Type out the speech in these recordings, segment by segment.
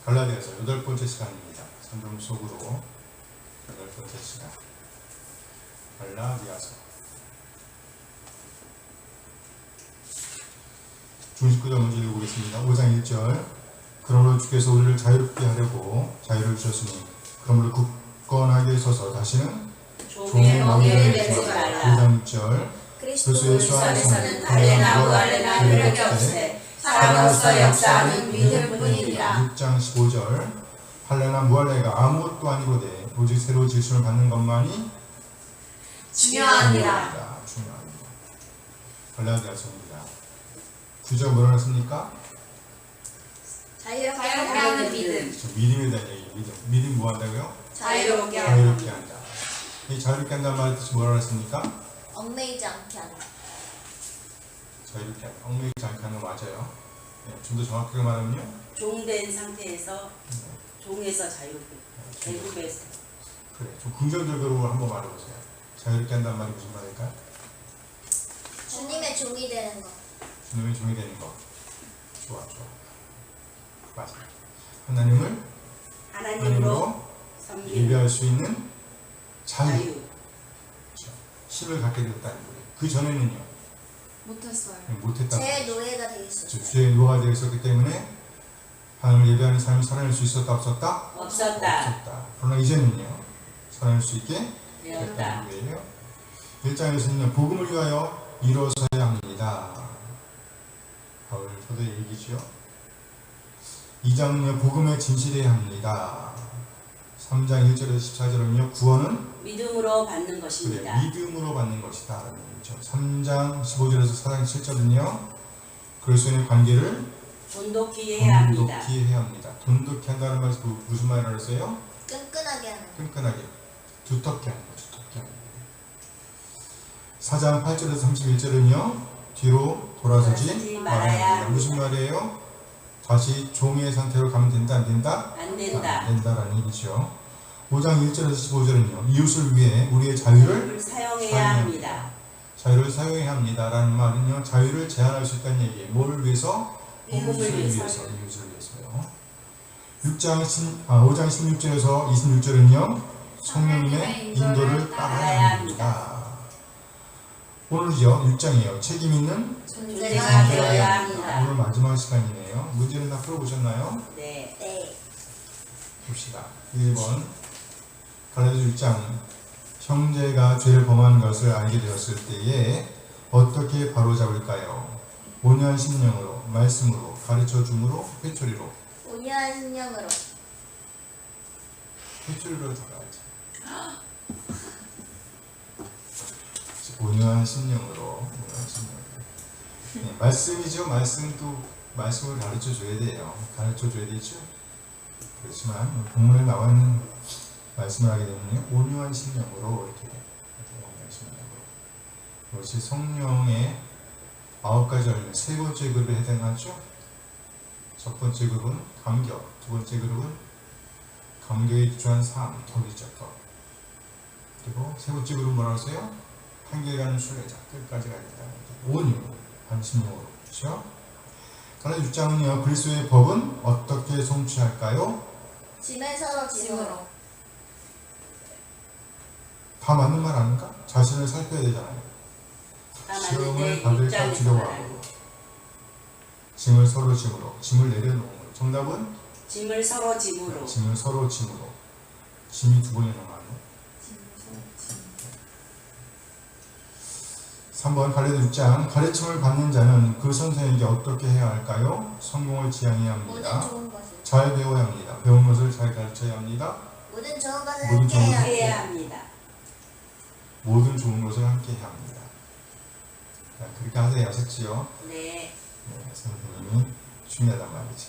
갈라디아서 8번째 시간입니다. 성경 속으로 8번째 시간. 갈라디아서. 중식구절 먼저 읽어보겠습니다. 5장 1절. 그러므로 주께서 우리를 자유롭게 하려고 자유를 주셨으니 그러므로 굳건하게 서서 다시는 종의 멍에를 매지 말라. 5장 6절. 그리스도 예수 안에서는 할례나 무할례나 효력이 없으되 사람으로서 역사하는 믿음 뿐이니라. 6장 15절. 할례나 무할례가 아무것도 아니고되 오직 새로 지으심을 받는 것만이 중요합니다. 갈라디아서입니다. 구절 뭐라 했습니까? 자유롭게 하는 믿음. 믿음에 대한 얘기. 믿음 뭐 한다고요? 자유롭게 한다. 이 자유롭게 한다는 말의 뜻이 뭐라 했습니까? 얽매이지 않게 한다. 자유롭게 한다. 얽매이지 않게 하는 거 맞아요. 네, 좀 더 정확하게 말하면요. 종된 상태에서 종에서 자유롭게 대국에서. 그래, 좀 긍정적으로 한번 말해보세요. 자유롭게 한다는 말이 무슨 말일까요? 주님의 종이 되는 것. 주님의 종이 되는 것. 좋아. 맞아. 하나님으로 예배할 수 있는 자유. 그렇죠. 힘을 갖게 됐다는 거예요. 그 전에는요. 못했다는 제 노예가 되어 있었어요. 그렇죠. 주의 노예가 되어 있었기 때문에 하나님을 예배하는 삶이 살아낼 수 있었다 없었다? 없었다. 그러나 이제는요. 살아낼 수 있게 되었다. 됐다는 거예요. 1장에서는요. 복음을 위하여 일어서야 합니다. 바울 사도의 얘기죠. 2장은요. 복음에 진실해야 합니다. 3장 1절에서 14절은요. 구원은 믿음으로 받는 것입니다. 그래, 믿음으로 받는 것이다 라는 얘기죠. 3장 15절에서 4장 7절은요. 그리스도인의 관계를 돈독히 해야 합니다. 돈독히 한다는 말이 무슨 말을 했어요? 끈끈하게 하는 것. 끈끈하게, 두텁게 하는 거. 4장 8절에서 31절은요. 뒤로 돌아서지 말아야 합니다. 무슨 말이에요? 다시 종의 상태로 가면 된다 안 된다? 안 된다. 안 된다라는 얘기죠. 5장 1절에서 15절은요. 이웃을 위해 우리의 자유를 사용해야 합니다. 자유를 사용해야 합니다라는 말은요. 자유를 제한할 수 있다는 얘기예요. 뭘 위해서? 이웃을 위해서요. 5장 16절에서 26절은요. 성령님의 인도를 따라야 합니다. 오늘이요. 6장이에요. 책임 있는 존재가 되어야 합니다. 오늘 마지막 시간이네요. 문제는 다 풀어보셨나요? 네. 봅시다. 1번 갈라디아서 6장. 형제가 죄를 범한 것을 알게 되었을 때에 어떻게 바로잡을까요? 온유한 심령으로, 말씀으로, 가르쳐 줌으로, 회초리로. 온유한 심령으로. 회초리로 다가야지. 온유한 심령으로. 네, 말씀이죠. 말씀을 가르쳐 줘야 돼요. 가르쳐 줘야 되죠. 그렇지만 본문에 나와 있는 말씀을 하게 되면 온유한 심령으로 이렇게 온유한 심령으로. 그것이 성령의 9가지 열매, 세 번째 그룹에 해당하죠. 첫 번째 그룹은 감격, 두 번째 그룹은 감격에 기초한 삶, 덕이죠. 덕. 그리고 세 번째 그룹은 뭐라고 했어요? 한결가는 순례자, 끝까지 가겠다. 온유한 심령으로. 그렇죠? 갈라디아서 6장은요. 그리스도의 법은 어떻게 성취할까요? 짐을 서로 짐으로. 다 맞는 말 아닌가? 자신을 살펴야 되잖아요. 시험을 받을까 두려워하고 짐을 서로 짐으로. 짐을 내려놓은 거예요. 정답은? 짐을 서로 짐으로. 짐을 서로 짐으로. 짐이 두 번이나 나와요. 3번 갈라디아서 6장. 가르침을 받는 자는 그 선생에게 어떻게 해야 할까요? 성공을 지향해야 합니다. 모든 좋은 것을. 잘 배워야 합니다. 배운 것을 잘 가르쳐야 합니다. 모든 좋은 것을 모든 함께 좋은 해야 것을 해야 합니다. 합니다. 모든 좋은 것을 함께 해야 합니다. 자, 그렇게 하세요. 아셨지요? 네. 선생님이 중요하단 말이지.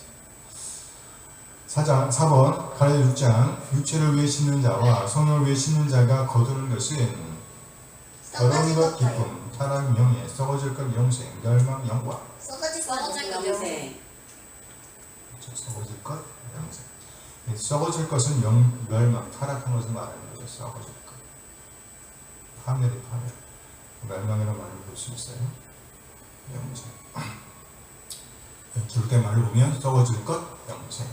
4번 갈라디아서 6장. 육체를 위해 심는 자와 성령을 위해 심는 자가 거두는 것은 더러운 것 기쁨, 타락 명예, 썩어질 것 영생, 멸망 영광. 썩어질 영생. 썩어질 것 영생. 썩어질 것은 멸망, 타락한 것을 말하는 거죠. 썩어질 것. 파멸이 파멸. 멸망이라는 말로 볼 수 있어요. 영생. 기록된 말로 보면 썩어질 것 영생.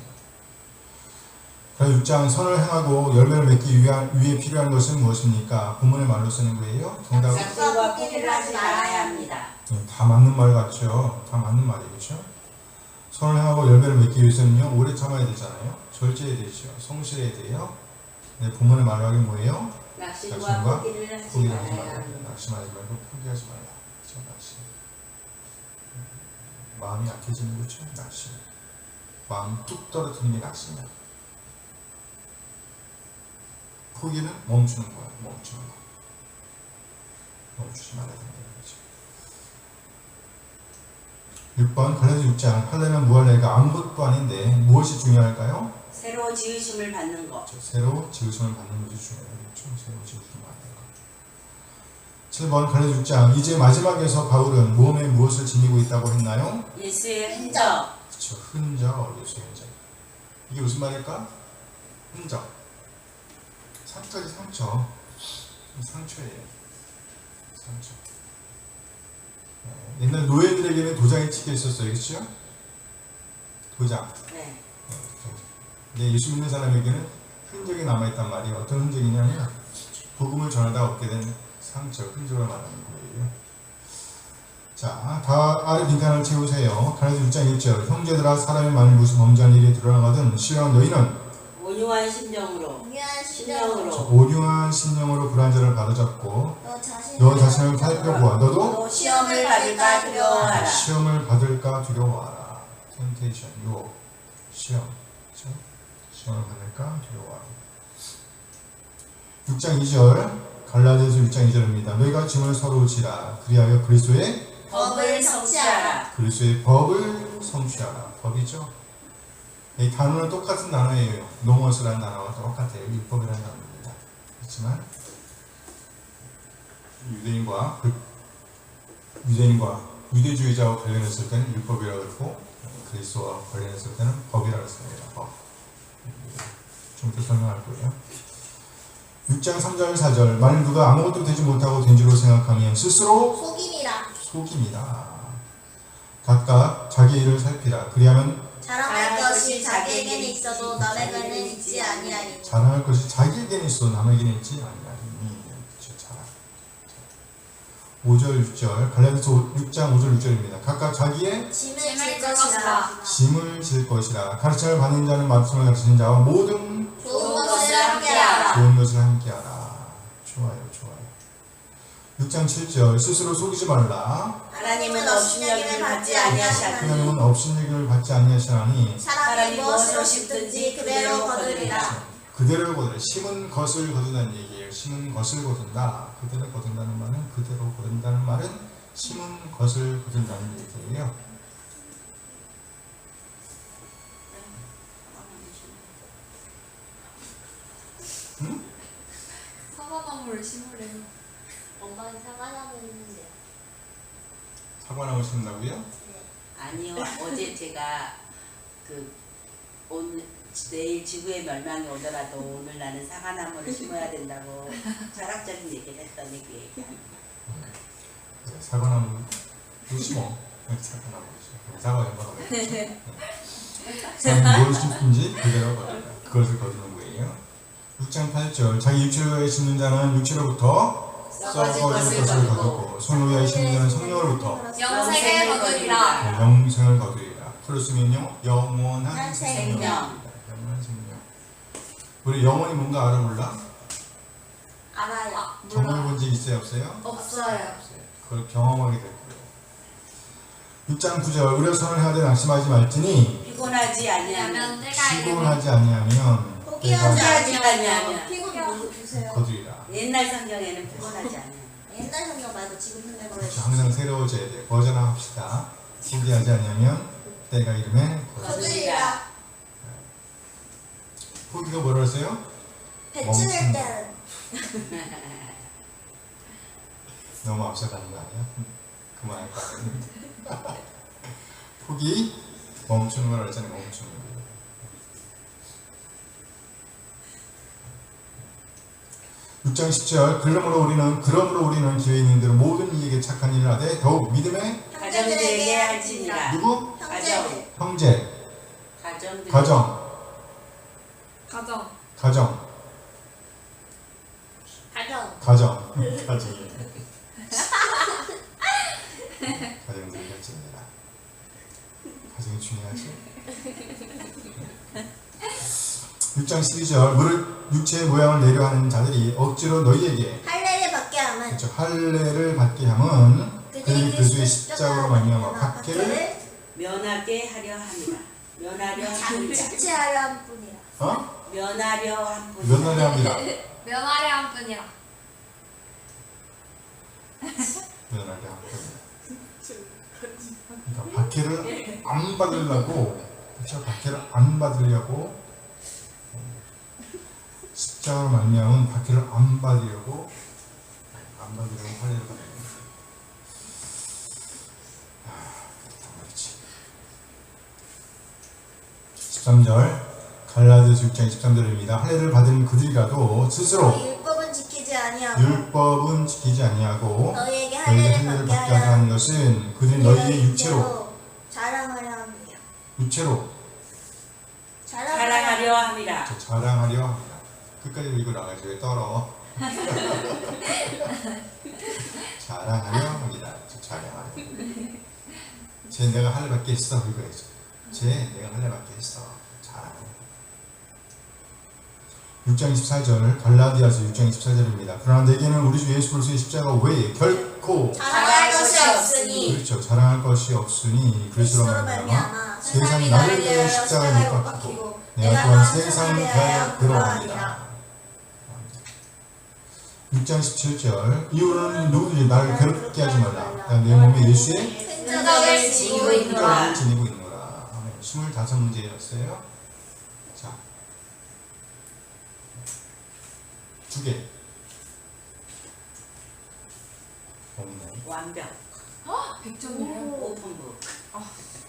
그래서 6장 선을 행하고 열매를 맺기 위해 필요한 것은 무엇입니까? 본문의 말로 쓰는 거예요. 정답은 낙심과 포기를 하지 말아야 합니다. 다 맞는 말 같죠? 다 맞는 말이죠. 선을 행하고 열매를 맺기 위해서는요, 오래 참아야 되잖아요. 절제해야 되죠. 성실해야 돼요. 네, 본문의 말로 하긴 뭐예요? 낙심과 포기를 하지 포기하지 말아야 말고, 합니다. 낙심하지 말고 포기하지 말라. 그렇죠? 낙심. 마음이 약해지는 거죠. 낙심. 마음 뚝 떨어뜨리는 게 낙심이야. 포기는 멈추는 거야. 멈추는 거. 멈추지 말아야 된다는 거죠. 6번 갈라디아 6장 할례는 무할례가 아무것도 아닌데 무엇이 중요할까요? 새로 지으심을 받는 것. 새로 지으심을 받는 것이 중요해요. 새로 지으심을 받는 것. 7번 갈라디아 6장 이제 마지막에서 바울은 몸에 무엇을 지니고 있다고 했나요? 예수의 흔적. 그렇죠. 흔적, 예수의 흔적. 이게 무슨 말일까? 흔적. 상처지 상처. 상처예요. 상처. 옛날 노예들에게는 도장이 찍혀 있었어요. 그렇죠? 도장. 네. 근데 예수 믿는 사람에게는 흔적이 남아있단 말이에요. 어떤 흔적이냐면 복음을 전하다 얻게 된 상처, 흔적을 말하는 거예요. 자, 다 아래 빈칸을 채우세요. 갈라디아 6장 1절 형제들아 사람이 만일 무슨 범죄한 일이 드러나거든 시험한 너희는 온유한 심정으로. 온유한 심령으로 불안 자를 바로잡고 너 자신을 살펴보아 너도 시험을 받을까 두려워하라. 시험을 받을까 두려워하라. temptation, 유혹, 시험. 그렇죠? 시험을 받을까 두려워하라. 6장 2절 갈라디아서 6장 2절입니다. 너희가 짐을 서로 지라 그리하여 그리스도의 법을 성취하라. 그리스도의 법을 성취하라. 법이죠. 이 단어는 똑같은 단어예요. 노머스라는 단어와 똑같아요. 율법이라는 단어입니다. 그렇지만 유대주의자와 관련했을 때는 율법이라고 그러고 그리스도와 관련했을 때는 법이라고 씁니다. 법. 좀 더 설명할 거예요. 6장 3절 4절 만일 누가 아무것도 되지 못하고 된 줄로 생각하면 스스로 속임이다. 각각 자기 일을 살피라. 그리하면 자랑할 것이 자기에게는 있어도 남에게는 있지 아니하니. 자랑할 것이 자기에게는 있어도 남에게는 있지 아니하니. 그렇죠. 자랑. 5절 6절 갈라디아서 6장 5절 6절입니다. 각각 자기의 짐을 질 것이라. 가르침을 받는 자는 말씀을 가르치는 자와 모든 좋은 것을 함께하라. 좋은 것을 함께하라. 좋아요. 6장 7절 스스로 속이지 말라. 하나님은 업신여김을 받지 아니하시나니. 하나님은 업신여김을 받지 아니하시나니 사람이 무엇으로 심든지 그대로 거두리라. 그대로 거두라. 심은 것을 거둔다는 얘기예요. 심은 것을 거둔다. 그대로 거둔다는 말은 그대로 거둔다는 말은 심은 것을 거둔다는 얘기예요. 응? 사과나무를 심으래요. 엄마는 사과나무 있는데요. 사과나무 심는다고요? 네. 아니요. 어제 제가 오늘 내일 지구의 멸망이 오더라도 오늘 나는 사과나무를 심어야 된다고 철학적인 얘기를 했더니 그 얘기하는 거예요. 사과나무 심어. 사과나무 심어. 사과 연마가 왜 사람이 뭘 심든지 그대로 거둔다. 그것을 거두는 거예요. 6장 8절 자기 육체를 심는 자는 육체로부터 썩어질 것을 거두고 성령을 위하여 심는 자는 성령으로부터 영생을 거두리라. 영생을 거두리라. 플러스면요 영원한 생명. 영원한 생명. 우리 영원히 뭔가 알아 몰라? 알아요. 경험해 본 적 있어요 없어요? 없어요. 그걸 경험하게 될 거예요. 6장 9절 우리가 선을 해야 돼 낙심하지 말지니 피곤하지 아니하면 피곤하지 아니하면 포기하지 아니하면 피곤 뭐 주세요. 거두리라. 옛날 성경에는 피곤하지 않아요. 옛날 성경 말고 지금 성경으로 그렇죠. 항상 새로워져야 돼요. 버전업합시다. 포기하지 않으면 때가 이르면 거두리라. 포기가 뭐라 했어요? 배추낼 때는 너무 앞서가는 거 아니야? 그만할 거 아니야? 포기 멈추는 걸 알잖아요. 멈추는 거. (6장 10절) 그러므로 우리는 기회 있는 대로 모든 이에게 착한 일을 하되 더욱 믿음의 가정들에게 할지니라. 누구? 가정. 형제 가정들. 가정 가정. 가정. 가정. 가정. 가정이. 가정들이 결정이라. 가정이 중요하지. 6장 12절 무릇 육체의 모양을 내려 하는 자들이 억지로 너희에게 할례를 받게 하면 그렇죠. 할례를 받게 함은 그들이 그리스도의 십자가로 말미암아 박해를 박해를 면하게 하려 합니다. 면하려 합니다. 자체하려 한 뿐이라. 면하려 한 뿐이라. 면하려 합니다. 면하려 한 뿐이라. 면하려 합니다. 그러니까 박해를 안 받으려고 그렇죠. 박해를 안 받으려고 십자가로 말미암은 박해를 안 받으려고 할례를 받는 거예요. 그렇지. 13절 갈라디아서 6장 23절입니다. 할례를 받은 그들이라도 스스로 율법은 지키지 아니하고 율법은 지키지 아니하고 너희에게 너희가 할례를 할례를 받게 받게 하자 하는 것은 그들이 너희의 육체로 자랑하려 함이라. 육체로 자랑하려 함이라. 자랑하려 합니다. 끝까지 읽고 나가지고 떨어. 자랑하려 합니다. 자랑하려. 쟤 내가 할례 받게 했어 이거야죠. 쟤 내가 할례 받게 했어. 자랑하려. 6장 24절 갈라디아서 6장 24절입니다. 그러나 내게는 우리 주 예수 그리스도의 십자가 외에 결코 자랑할 것이 없으니 그렇죠. 자랑할 것이 없으니 그리스도로 말미암아 세상이 나를 위하여 십자가에 못 박히고 내가 또한 세상을 위하여 그러하니라. 6장 17절 이후로는 누구든지 나를 괴롭게 하지 말라. 내 몸에 예수의 흔적을 지니고 있노라. 지니고 있노라. 25문제였어요. 자, 2개 없네. 완벽. 100점이래요? 오픈북.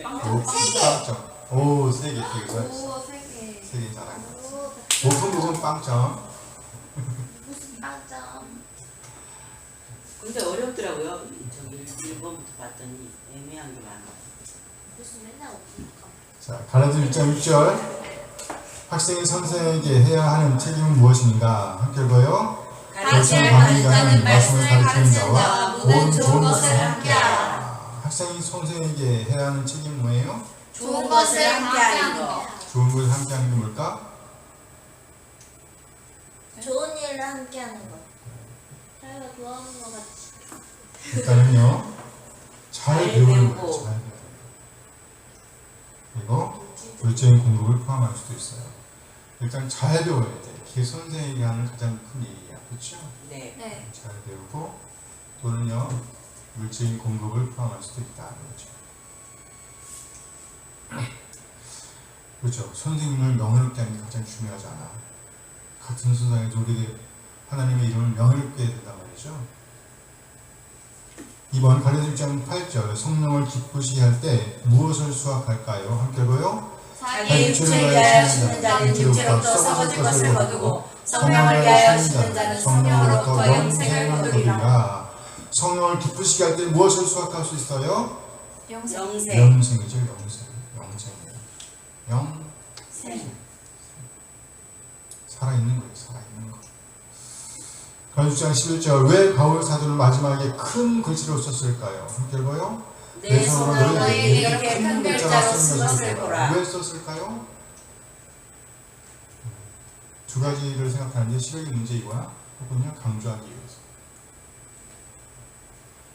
오, 3점. 오, 3개 되게 잘했어. 오, 3개. 3개 잘한 거. 오픈 부분 빵점. 무슨 빵점. 근데 어렵더라고요. 저기 1번부터 봤더니 애매한 게 많아. 무슨 맨날 없으니까. 자, 갈라디아서 6장 6절. 학생이 선생에게 해야 하는 책임은 무엇인가? 함께 읽어요. 가르칠 받는 자는 말씀을 가르치는 자와 모든 좋은 것을 함께하라. 학생이 선생에게 해야 하는 책임이 뭐예요? 좋은 것을 함께하는 것. 좋은 것을 함께하는 게 뭘까? 좋은 일을 함께하는 것. 자기가 좋아하는 것 같이. 일단은요, 잘 잘 배우는 배우고. 거예요. 잘 배우는 거. 그리고 물질적인 공급을 포함할 수도 있어요. 일단 잘 배워야 돼. 그게 선생에게 하는 가장 큰 얘기야. 그렇죠? 네. 네. 잘 배우고 또는요 물질적인 공급을 포함할 수도 있다는 거죠. 그렇죠. 선생님을 명예롭게 하는 게 가장 중요하잖아. 같은 세상에서 우리 하나님의 이름을 명예롭게 해야 된단 말이죠. 2번 갈라디아서 6장 8절 성령을 기쁘시게 할 때 무엇을 수확할까요? 함께 읽어요. 자기 육체를 위하여 심는 자는 육체로부터 썩어질 것을 거두고 성령을 위하여 심는 자는 성령으로부터 영생을 거두리라. 성령을 기쁘시게 할 때 무엇을 수확할 수 있어요? 영생. 영생. 영생이죠. 영생. 살아있는 거예요. 살아있는 거. 갈라디아서 6장 11절 왜 바울 사도는 마지막에 큰 글씨로 썼을까요? 함께 읽어요. 내 손으로 너희에게 이렇게 큰 글자로 쓴 것을 보라. 왜 썼을까요? 두 가지를 생각하는데 시력의 문제이거나 혹은요 강조하기 위해서.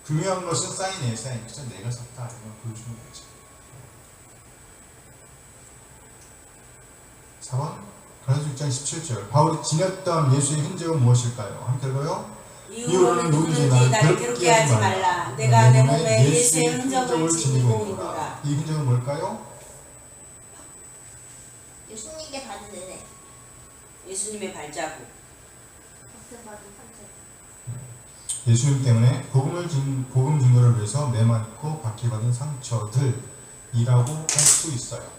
중요한 것은 사인이에요. 사인. 그죠? 내가 썼다. 이걸 보여주는 거지. 4번 갈라디아서 6장 17절 바울이 지녔던 예수의 흔적은 무엇일까요? 함께 읽어요. 이후로는 누구든지 나를 괴롭게 하지 말라. 내가 내 몸에 예수의 흔적을 지니고 있노라. 이 흔적은 뭘까요? 예수님께 받은 은혜. 예수님의 발자국. 박수 받은 상처. 예수님 때문에 복음 증거를 위해서 매맞고 박해받은 상처들이라고 할 수 있어요.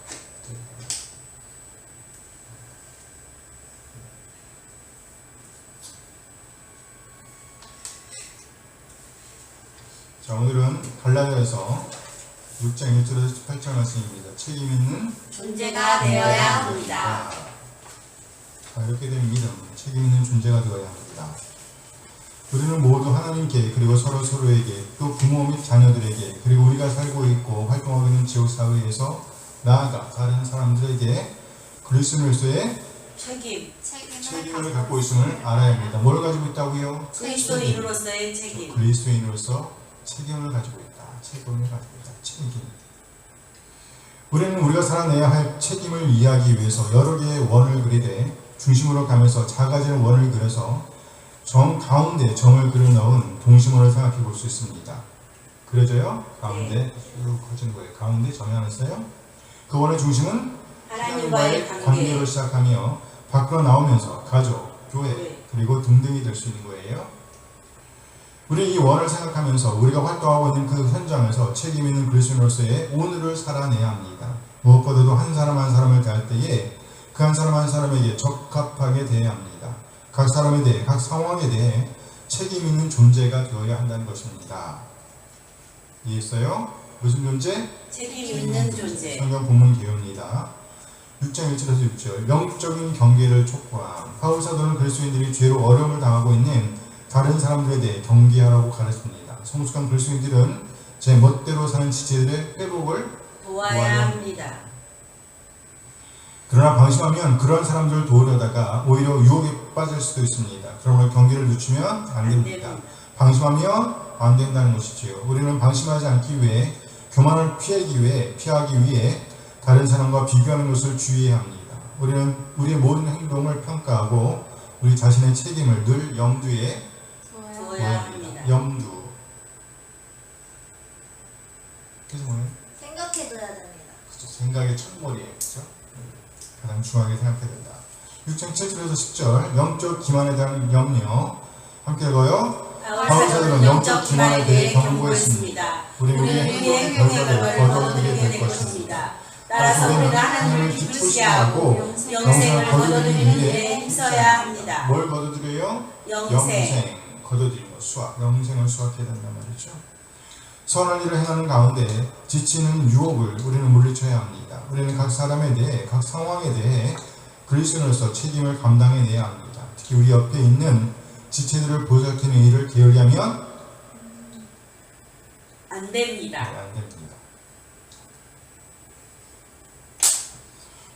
자, 오늘은 갈라디아서 6장 1절에서 8절 말씀입니다. 책임 있는 존재가 되어야 합니다. 자, 이렇게 된 믿음, 책임 있는 존재가 되어야 합니다. 우리는 모두 하나님께 그리고 서로에게 또 부모 및 자녀들에게 그리고 우리가 살고 있고 활동하고 있는 지역사회에서 나아가 다른 사람들에게 그리스도인으로서의 책임을 갖고 있음을 알아야 합니다. 뭘 가지고 있다고요? 그리스도인으로서의 책임. 그리스도인으로서 책임을 가지고 있다. 책임. 우리는 우리가 살아내야 할 책임을 이해하기 위해서 여러 개의 원을 그리되 중심으로 가면서 작아지는 원을 그려서 정 가운데 정을 그려 넣은 동심원을 생각해 볼 수 있습니다. 그려져요? 가운데 쭉 커지는 거예요. 가운데 정이 하나 있어요. 그 원의 중심은 하나님과의 관계로 시작하며 밖으로 나오면서 가족, 교회, 그리고 등등이 될 수 있는 거예요. 우리 이 원을 생각하면서 우리가 활동하고 있는 그 현장에서 책임 있는 그리스도인으로서의 오늘을 살아내야 합니다. 무엇보다도 한 사람 한 사람을 대할 때에 그 한 사람 한 사람에게 적합하게 대해야 합니다. 각 사람에 대해, 각 상황에 대해 책임 있는 존재가 되어야 한다는 것입니다. 이해했어요? 무슨 존재? 책임 있는 존재. 성경 본문 개요입니다. 6장 1절에서 6절. 영적인 경계를 촉구함. 바울 사도는 그리스도인들이 죄로 어려움을 당하고 있는 다른 사람들에 대해 경계하라고 가르칩니다. 성숙한 그리스도인들은 제 멋대로 사는 지체들의 회복을 도와야 합니다. 그러나 방심하면 그런 사람들을 도우려다가 오히려 유혹에 빠질 수도 있습니다. 그러므로 경계를 늦추면 안 됩니다. 방심하면 안 된다는 것이지요. 우리는 방심하지 않기 위해 교만을 피하기 위해 다른 사람과 비교하는 것을 주의해야 합니다. 우리는 우리의 모든 행동을 평가하고 우리 자신의 책임을 늘 염두에 두어야 합니다. 염두. 그래서 뭐예요? 생각해둬야 됩니다. 그렇죠. 생각의 첫머리에 그렇죠? 가장 중요하게 생각해야 된다. 6장 7절에서 10절 영적 기만에 대한 염려 함께 읽어요. 바울 사도는 영적 기만에 대해 경고했습니다. 우리는 우리의 행동의 결과를 거둬들이게 될 것입니다. 따라서 우리는 하나님을 기쁘시게 하고 영생을 거둬들이는 일에 힘써야 합니다. 뭘 거둬들여요? 영생. 거둬들이는 것, 수확. 영생을 수확해야 된단 말이죠. 선한 일을 행하는 가운데 지치는 유혹을 우리는 물리쳐야 합니다. 우리는 각 사람에 대해, 각 상황에 대해 그리스도인으로서 책임을 감당해내야 합니다. 특히 우리 옆에 있는 지체들을 보살피는 일을 게을리하면 안 됩니다. 네, 안 됩니다.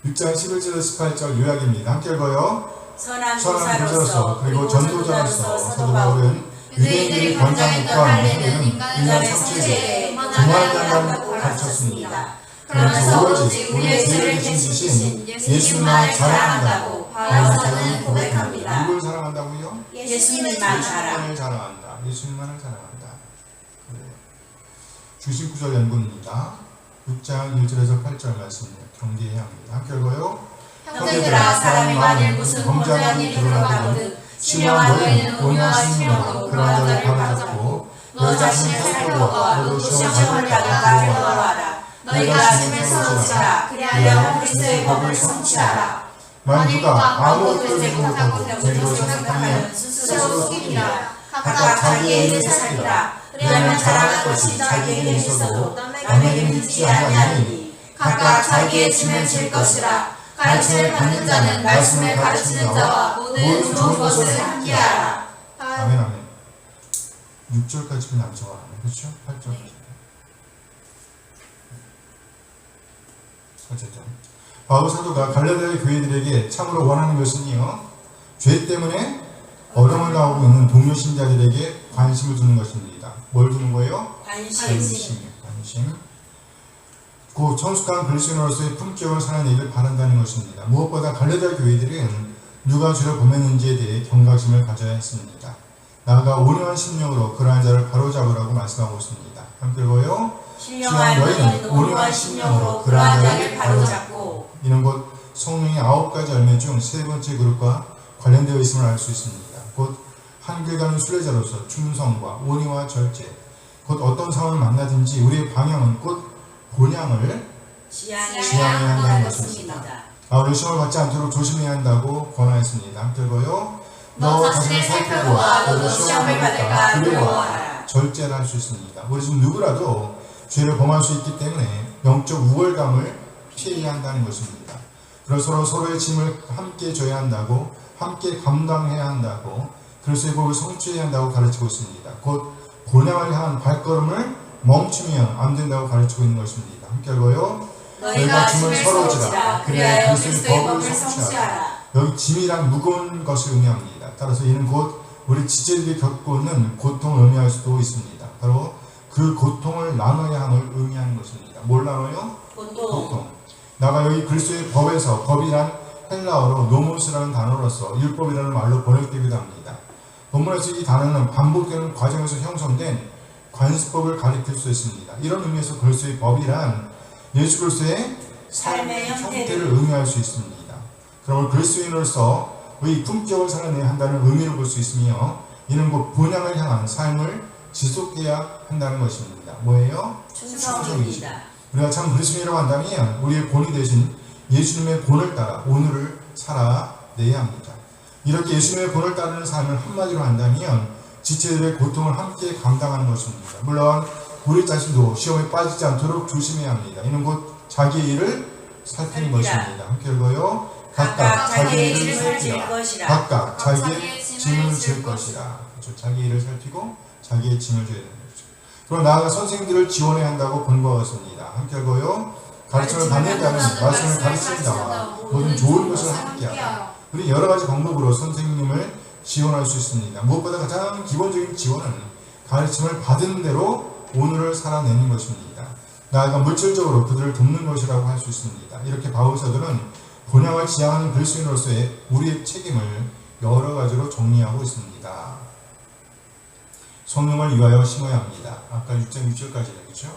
6장 11절에서 18절 요약입니다. 함께 읽어요. 선한 교사로서 그리고 전도자로서 사도 바울은 유대인들이 권장했던 할례는 인간의 성체에 성체에 중화한다고 가르쳤습니다. 그러면서 오직 우리의 죄를 대신하신 예수님만을 자랑한다고 바울 사도는 고백합니다. 누굴 사랑한다고요? 예수님만 예수님만을 사랑한다. 예수님만을 사랑한다. 그래. 주신 구절 연구입니다. 6장 1절에서 8절 말씀입니다. 경계해야 합니다. 함께 읽어요. 형제들아 사람이 만일 무슨 범죄한 일이 들어가거든 신령한 너희는 온유한 심령으로 그러한 자를 바로잡고 너 자신을 살펴보아 너도 시험을 받을까 살펴보아라. 너희가 짐을 서놓지라 그리하여 그리스도의 법을 성취하라. 만일 누가 아무것도 되지 못하고 못하고 죄로 생각하면 스스로 속이라. 각각 자기의 일을 살피라. 그러면 자랑할 것이 자기에게 있어도 남에게 있지 아니하리니 각각 자기의 짐을 질 것이라. 가르침을 받는 자는 말씀을 가르치는 자와 모든 좋은 것을 함께하라. 아멘 아멘. 6절까지 그냥 적어라면 그렇죠? 8절까지. 어쨌든 바울 사도가 갈라디아 교회들에게 참으로 원하는 것은요, 죄 때문에 어려움을 당하고 있는 동료 신자들에게 관심을 두는 것입니다. 뭘 두는 거예요? 관심. 곧 성숙한 그리스도인으로서의 품격을 살아내기를 바란다는 것입니다. 무엇보다 갈라디아 교회들은 누가 죄를 범했는지에 대해 경각심을 가져야 했습니다. 나아가 온유한 심령으로 그러한 자를 바로잡으라고 말씀하고 있습니다. 함께 읽어요. 신령한 너희는 온유한 심령으로 그러한 자를 바로잡고. 이는 곧 성령의 9가지 열매 중 3번째 그룹과 관련되어 있음을 알 수 있습니다. 곧 한결가는 순례자로서 충성과 온유와 절제, 곧 어떤 상황을 만나든지 우리의 방향은 곧 본향을 지향해야 한다는 것입니다. 바울은 시험을 받지 않도록 조심해야 한다고 권하였습니다. 함께 읽어요. 너 자신을 살펴보아 너도 시험을 받을까 두려워하라. 절제를 할 수 있습니다. 우리 중 누구라도 죄를 범할 수 있기 때문에 영적 우월감을 피해야 한다는 것입니다. 그래서 서로의 짐을 함께 져야 한다고, 함께 감당해야 한다고, 그리스도의 복을 성취해야 한다고 가르치고 있습니다. 곧 본향을 향한 발걸음을 멈추면 안 된다고 가르치고 있는 것입니다. 함께 읽어요. 너희가 짐을 서로 지라. 그리하여 그리스도의 법을 성취하라. 여기 짐이란 무거운 것을 의미합니다. 따라서 이는 곧 우리 지체들이 겪고 있는 고통을 의미할 수도 있습니다. 바로 그 고통을 나눠야 함을 의미하는 것입니다. 뭘 나눠요? 고통. 나가 여기 그리스도의 법에서, 법이란 헬라어로 노모스라는 단어로서 율법이라는 말로 번역되기도 합니다. 본문에서 이 단어는 반복되는 과정에서 형성된 관습법을 가리킬 수 있습니다. 이런 의미에서 그리스도의 법이란 예수 그리스도의 삶의 형태를 의미할 수 있습니다. 그러므로 그리스도인으로서 의 품격을 살아내야 한다는 의미로 볼 수 있으며, 이는 곧 본향을 향한 삶을 지속해야 한다는 것입니다. 뭐예요? 충성입니다. 우리가 참 그리스도인이라고 한다면 우리의 본이 되신 예수님의 본을 따라 오늘을 살아내야 합니다. 이렇게 예수님의 본을 따르는 삶을 한마디로 한다면 지체들의 고통을 함께 감당하는 것입니다. 물론 우리 자신도 시험에 빠지지 않도록 조심해야 합니다. 이는 곧 자기의 일을 살피는 것입니다. 함께 읽어요. 각각 자기의 일을 살필 것이라. 각각 자기의 짐을 질 것이라. 그렇죠. 자기의 일을 살피고 자기의 짐을 져야 되는 거죠. 그리고 나아가 선생님들을 지원해야 한다고 본 것 같습니다. 함께 읽어요. 가르침을 받는 자는 말씀을 가르치는 자와 모든 좋은 것을 함께하라. 우리 여러 가지 방법으로 선생님을 지원할 수 있습니다. 무엇보다 가장 기본적인 지원은 가르침을 받은 대로 오늘을 살아내는 것입니다. 나아가 물질적으로 그들을 돕는 것이라고 할 수 있습니다. 이렇게 바울 사도는 본향을 지향하는 그리스도인으로서의 우리의 책임을 여러 가지로 정리하고 있습니다. 성령을 위하여 심어야 합니다. 아까 6장 6절까지는 그렇죠?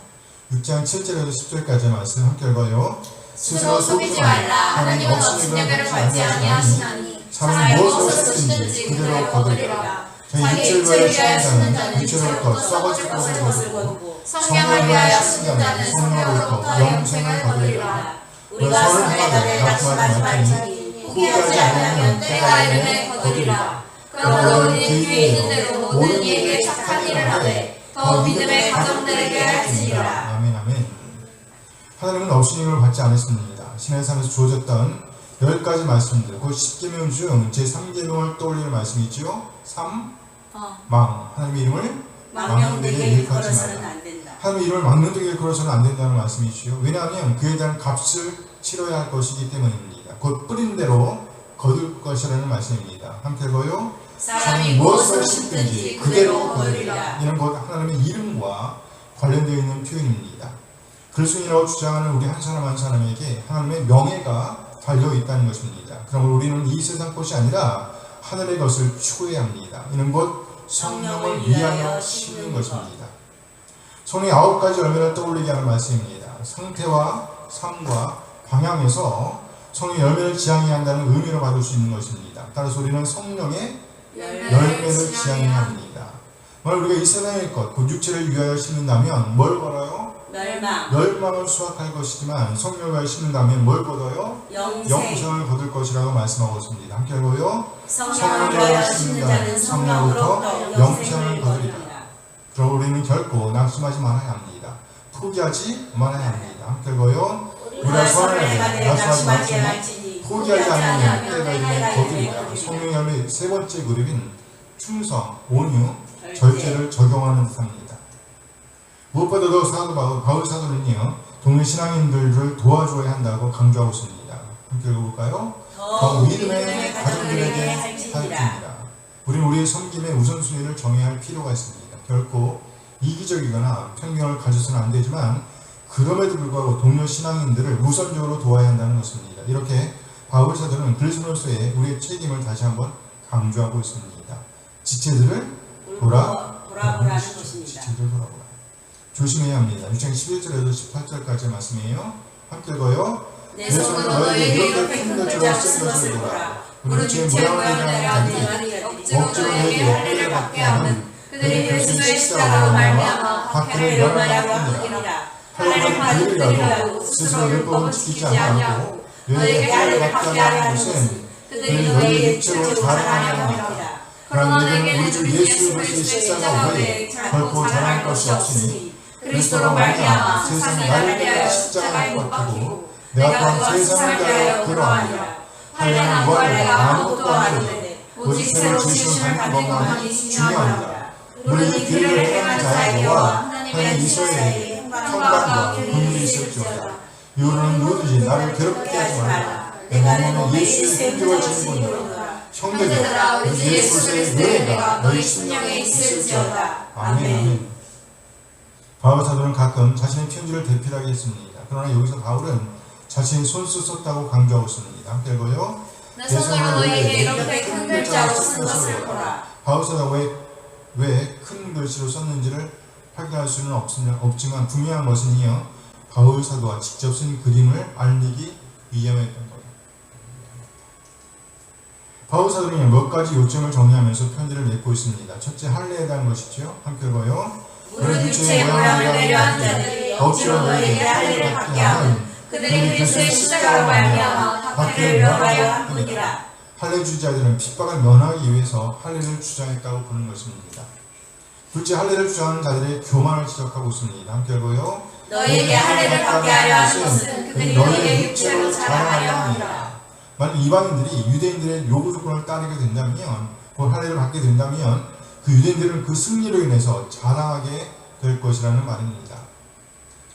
6장 7절에서 10절까지 말씀 함께 읽어요. 스스로 속이지 말라. 하나님은 없인 여배를 받지 아니하시나니 사람이 무엇을 쓰든지 그대로 거두리라. 자기 육체를 위하여 심는 자는 육체로부터 썩어질 것을 거두고 성령을 위하여 심는 자는 성령으로부터 영생을 거두리라. 우리가 사내들을 낙심하지 말지니 포기하지 않으면 때가 이르매 거두리라. 그러므로 우리는 귀에 있는 대로 모든 이에게 착한 일을 하되 더 믿음의 가정들에게 할지니라. 아멘 아멘. 하나님은 없으님을 받지 않았습니다. 신의 삶에서 주어졌던 10가지 말씀들, 그 10계명 중 제3계명을 떠올리는 말씀이 있죠. 3. 망. 하나님의 이름을 망령되게 일컬어서는 안 된다. 하나님의 이름을 망령되게 일컬어서는 안 된다는 말씀이지요. 왜냐하면 그에 대한 값을 치러야 할 것이기 때문입니다. 곧 뿌린 대로 거둘 것이라는 말씀입니다. 함께 읽어요. 사람이 무엇을 심든지 그대로 거두리라. 이는 곧 하나님의 이름과 관련되어 있는 표현입니다. 그리스도인이라고 주장하는 우리 한 사람 한 사람에게 하나님의 명예가 달려 있다는 것입니다. 그러므로 우리는 이 세상 것이 아니라 하늘의 것을 추구해야 합니다. 이는 곧 성령을 위하여 심는 것입니다. 성령의 9가지 열매를 떠올리게 하는 말씀입니다. 상태와 삶과 방향에서 성령의 열매를 지향해야 한다는 의미로 받을 수 있는 것입니다. 따라서 우리는 성령의 열매를 지향해야 합니다. 만약 우리가 이 세상의 것, 그 육체를 위하여 심는다면 뭘 벌어요? 멸망을 수확할 것이지만 성령을 위하여 심는다면 뭘 거둬요? 영생을 거둘 것이라고 말씀하고 있습니다. 함께 읽어요. 성령을 위하여 심는 자는 성령으로부터 영생을 거두리라. 그럼 우리는 결코 낙심하지 말아야 합니다. 포기하지 말아야 합니다. 함께 읽어요. 우리가 선을 낙심하지 말지니 포기하지 않으면 때가 이르면 거두리라. 성령의 열매 세 번째 그룹인 충성, 온유, 절제를 적용하는 듯합니다. 무엇보다도 바울 사도는요, 동료 신앙인들을 도와줘야 한다고 강조하고 있습니다. 함께 읽어볼까요? 더 믿음의 가정들에게 할지니라. 우리는 우리의 섬김의 우선순위를 정해야 할 필요가 있습니다. 결코 이기적이거나 편견을 가져서는 안 되지만 그럼에도 불구하고 동료 신앙인들을 우선적으로 도와야 한다는 것입니다. 이렇게 바울 사도는 그리스도인으로서의 우리의 책임을 다시 한번 강조하고 있습니다. 지체들을 돌아보라는 것입니다. 지체들을 돌아보라. 조심해야 합니다. 6장 11절에서 18절까지 말씀이에요. 함께 읽어요. 내 손으로 너에게 이렇게 큰 글자 쓴 것을 보라. 무릇 육체의 모양을 내려하니 억지로 너에게 할례를 받게 하면 그들이 그리스도의 십자가로 말미암아 박해를 면하려고 하느니라. 할례를 받은 그들이라도 스스로 율법을 지키지 아니하고 너에게 할례를 받게 하는 것은 그들이 너에게 육체로 자랑하려고 함이라. 그러나 너에게 우리 주 예수 그리스도의 십자가 외에 결코 자랑할 것이 없으니 그리스도로 말미암아 세상이 나를 위하여 십자가에 못 박히고 내가 또한 세상을 대하여 그러하니라. 할례는 무엇 내가 아무것도 아니되 오직 새로 지으심을 받는 것만이 중요하니라. 우리 그를 행하는 자에게와 하나님의 이스라엘에게 평강과 긍휼이 있을지어다. 이유는 누구든지 나를 괴롭게 하지 말라. 내 몸은 예수의 행적을 지니고니라. 형제들아 우리 주 예수 그리스도의 은혜가 너희 심령에 있을지어다. 아멘. 바울 사도는 가끔 자신의 편지를 대필하게 했습니다. 그러나 여기서 바울은 자신이 손수 썼다고 강조하고 있습니다. 함께 읽어요. 내 손으로 너희에게 이렇게 큰 글자로 쓴 것을 보라. 바울 사도가 왜 큰 글씨로 썼는지를 확인할 수는 없지만 분명한 것은요, 바울 사도가 직접 쓴 그림을 알리기 위함했던 거예요. 바울 사도는 몇 가지 요점을 정리하면서 편지를 맺고 있습니다. 첫째, 할례에 대한 것이죠. 함께 읽어요. 무릇 육체의 모양을 내려한 자들이 억지로 너희에게 할례를 받게 하면 그들이 그리스도의 십자가로 말미암아 박해를 면하여 한 뿐이라. 할례주의자들은 핍박을 면하기 위해서 할례를 주장했다고 보는 것입니다. 둘째, 할례를 주장하는 자들의 교만을 지적하고 있습니다. 함께 읽어요. 너희에게 할례를 받게 하려 하는 것은 그들이 너희의 육체로 자랑하려 함이라. 만약 이방인들이 유대인들의 요구 조건을 따르게 된다면, 그 할례를 받게 된다면 그 유대인들은 그 승리로 인해서 자랑하게 될 것이라는 말입니다.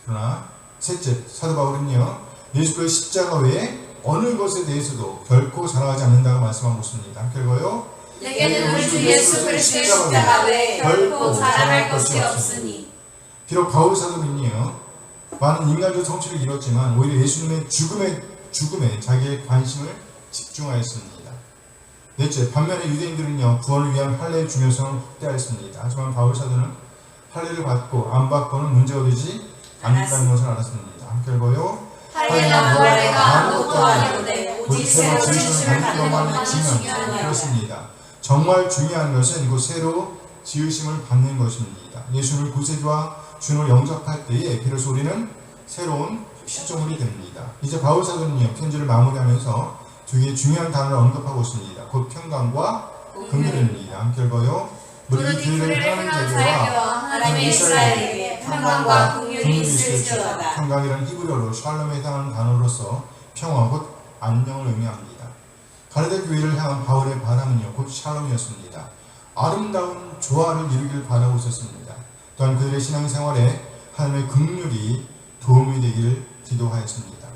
그러나 셋째, 사도 바울은요, 예수 그리스도의 십자가 외에 어느 것에 대해서도 결코 자랑하지 않는다고 말씀하고 있습니다. 함께 읽어요. 내게는 우리 주 예수 그리스도의 십자가 외에 결코 자랑할 것이 없으니. 비록 바울 사도는요, 많은 인간적 성취를 이뤘지만 오히려 예수님의 죽음에 자기의 관심을 집중하였습니다. 넷째, 반면에 유대인들은요, 구원을 위한 할례의 중요성을 확대하였습니다. 하지만 바울 사도는 할례를 받고 안 받고는 문제가 되지 않는다는 것을 알았습니다. 함께 읽어요. 할례나 부활례가 아무것도 아니오되 오직 새로 지으심을 받는 것만이 중요하니라. 그렇습니다. 정말 중요한 것은 그 새로 지으심을 받는 것입니다. 예수님을 구세주와 주로 영접할 때에 비로소 우리는 새로운 피조물이 됩니다. 이제 바울 사도는요, 편지를 마무리하면서 두 개의 중요한 단어를 언급하고 있습니다. 곧 평강과 긍휼입니다. 함께 읽어요. 무릇 이 그를 행하는 자에게와 하나님의 이스라엘에게 평강과 긍휼이 있을지어다. 평강이란 히브리어로 샬롬에 해당하는 단어로서 평화 곧 안녕을 의미합니다. 가르디 교회를 향한 바울의 바람은요, 곧 샬롬이었습니다. 아름다운 조화를 이루길 바라고 있었습니다. 또한 그들의 신앙생활에 하나님의 긍휼이 도움이 되기를 기도하였습니다.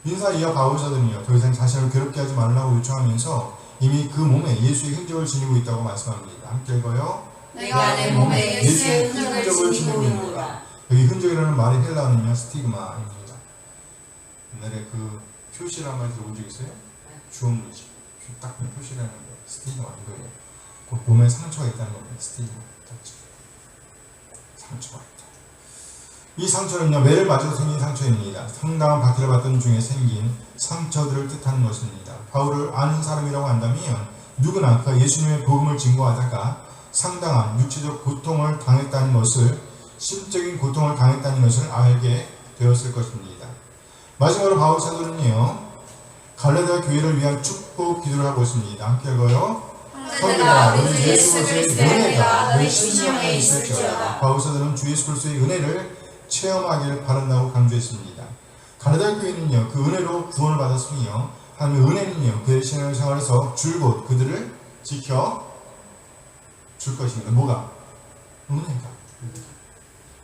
인사 이어 바울 사도는요, 더 이상 자신을 괴롭게 하지 말라고 요청하면서 이미 그 몸에 예수의 흔적을 지니고 있다고 말씀합니다. 함께 읽어요. 내가 내 몸에 예수의 흔적을 지니고 있노라. 여기 흔적이라는 말의 헬라어는요, 스티그마입니다. 옛날에 그 표시란 말 들어본 적 있어요? 주어문이죠. 딱 표시라는 거, 스티그마 이거예요. 그 몸에 상처가 있다는 겁니다. 스티그마. 상처가 있다. 이 상처는요, 매를 맞아서 생긴 상처입니다. 상당한 박해를 받던 중에 생긴 상처들을 뜻하는 것입니다. 바울을 아는 사람이라고 한다면 누구나 그가 예수님의 복음을 증거하다가 상당한 육체적 고통을 당했다는 것을, 심적인 고통을 당했다는 것을 알게 되었을 것입니다. 마지막으로 바울 사도는요, 갈라디아 교회를 위한 축복 기도를 하고 있습니다. 함께 읽어요. 형제들아 우리 주 예수 그리스도의 은혜가 너희 심령에 있을지어다. 바울 사도는 주 예수 그리스도의 은혜를 체험하기를 바란다고 강조했습니다. 갈라디아 교회는요, 그 은혜로 구원을 받았으며 하나님의 은혜는요, 그의 신앙생활에서 줄곧 그들을 지켜 줄 것입니다. 뭐가? 은혜가.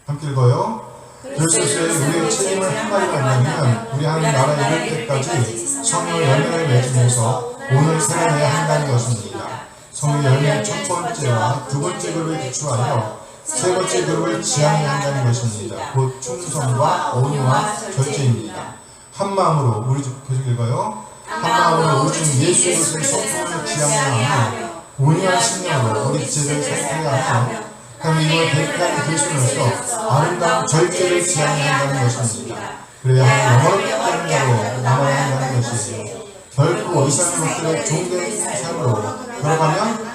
함께 읽어요. 그리스도의 우리의 책임을 한마디로 한다면 우리 하나님 나라에 이를 때까지 성령 열매를 맺으면서 오늘 살아내야 한다는 것입니다. 성령 열매의 첫 번째와 두 번째 그룹에 기초하여 세 번째 그룹을 지향해야 한다는 것입니다. 곧 충성과 온유와 절제입니다. 한 마음으로 우리 계속 읽어요. 한 마음으로 우리 주 예수 그리스도의 성품을 지향해야 하며 온유한 심령으로 우리 죄를 살펴야 하며 하나님을 대표하는 그리스도로서 아름다운 절제를 지향해야 한다는 것입니다. 그래야 영원히 영원하로 남아야 한다는 것이에요. 결코 이상한 것들의 종된 삶으로 걸어가면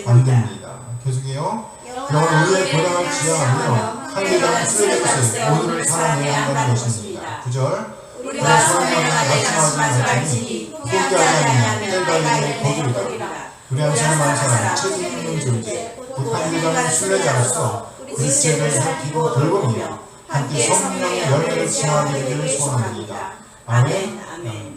안 됩니다. 계속해요. 영원 우리의 고난을 지향하며 한계장 쓰레기것을 오늘을 살아내야 한다는 것입니다. 9절. 우리가 성령을 말씀하지 말지니 포기하지 아니하면 때가 이르면 거두리라. 우리 한 사람 한 사람 책임 있는 존재 곧 한계장 순례자로서 우리 죄를 살피고 돌보며 함께 성령의 열매를 지향하기를 소원합니다. 아멘. 아멘.